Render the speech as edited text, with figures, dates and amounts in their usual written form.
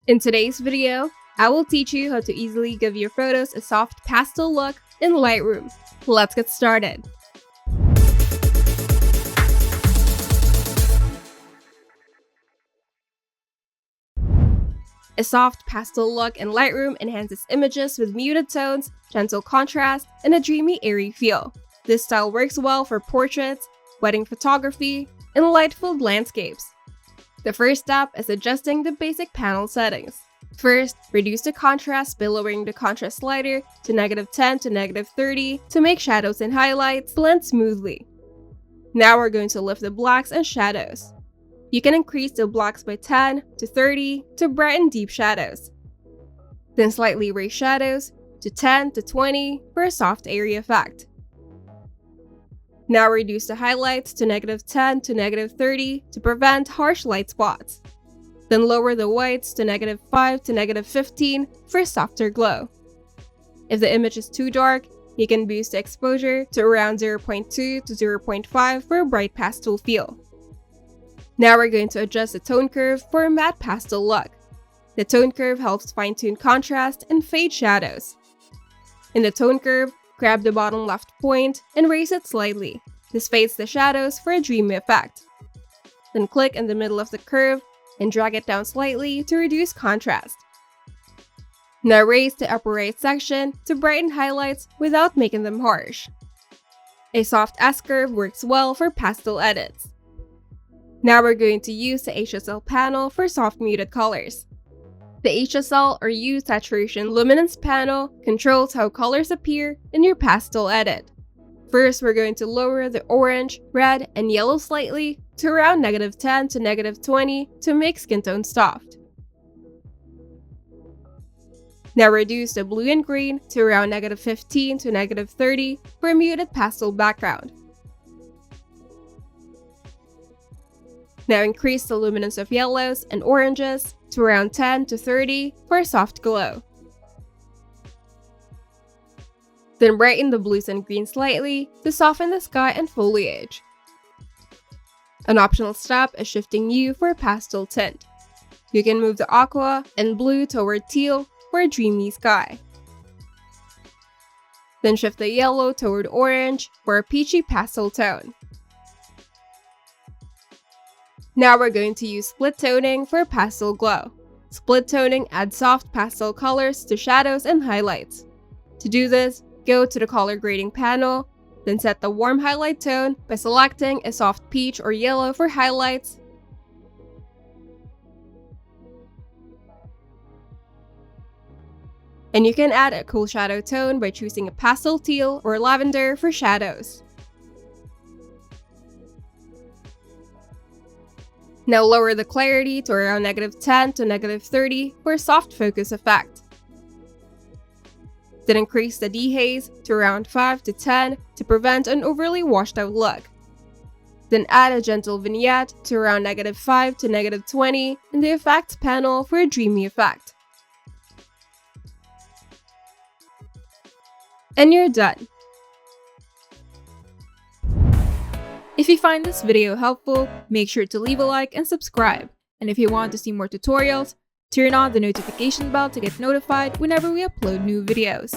In today's video, I will teach you how to easily give your photos a soft pastel look in Lightroom. Let's get started. A soft pastel look in Lightroom enhances images with muted tones, gentle contrast, and a dreamy, airy feel. This style works well for portraits, wedding photography, and light-filled landscapes. The first step is adjusting the basic panel settings. First, reduce the contrast by lowering the contrast slider to -10 to -30 to make shadows and highlights blend smoothly. Now we're going to lift the blacks and shadows. You can increase the blacks by 10 to 30 to brighten deep shadows. Then slightly raise shadows to 10 to 20 for a soft airy effect. Now reduce the highlights to -10 to -30 to prevent harsh light spots. Then lower the whites to -5 to -15 for a softer glow. If the image is too dark, you can boost the exposure to around 0.2 to 0.5 for a bright pastel feel. Now we're going to adjust the tone curve for a matte pastel look. The tone curve helps fine-tune contrast and fade shadows. In the tone curve, grab the bottom left point and raise it slightly. This fades the shadows for a dreamy effect. Then click in the middle of the curve and drag it down slightly to reduce contrast. Now raise the upper right section to brighten highlights without making them harsh. A soft S-curve works well for pastel edits. Now we're going to use the HSL panel for soft muted colors. The HSL or Hue Saturation Luminance panel controls how colors appear in your pastel edit. First, we're going to lower the orange, red, and yellow slightly to around -10 to -20 to make skin tone soft. Now reduce the blue and green to around -15 to -30 for a muted pastel background. Now increase the luminance of yellows and oranges to around 10 to 30 for a soft glow. Then brighten the blues and greens slightly to soften the sky and foliage. An optional step is shifting hue for a pastel tint. You can move the aqua and blue toward teal for a dreamy sky. Then shift the yellow toward orange for a peachy pastel tone. Now we're going to use split toning for a pastel glow. Split toning adds soft pastel colors to shadows and highlights. To do this, go to the color grading panel, then set the warm highlight tone by selecting a soft peach or yellow for highlights. And you can add a cool shadow tone by choosing a pastel teal or lavender for shadows. Now lower the clarity to around -10 to -30 for a soft focus effect. Then increase the dehaze to around 5 to 10 to prevent an overly washed out look. Then add a gentle vignette to around -5 to -20 in the effects panel for a dreamy effect. And you're done. If you find this video helpful, make sure to leave a like and subscribe. And if you want to see more tutorials, turn on the notification bell to get notified whenever we upload new videos.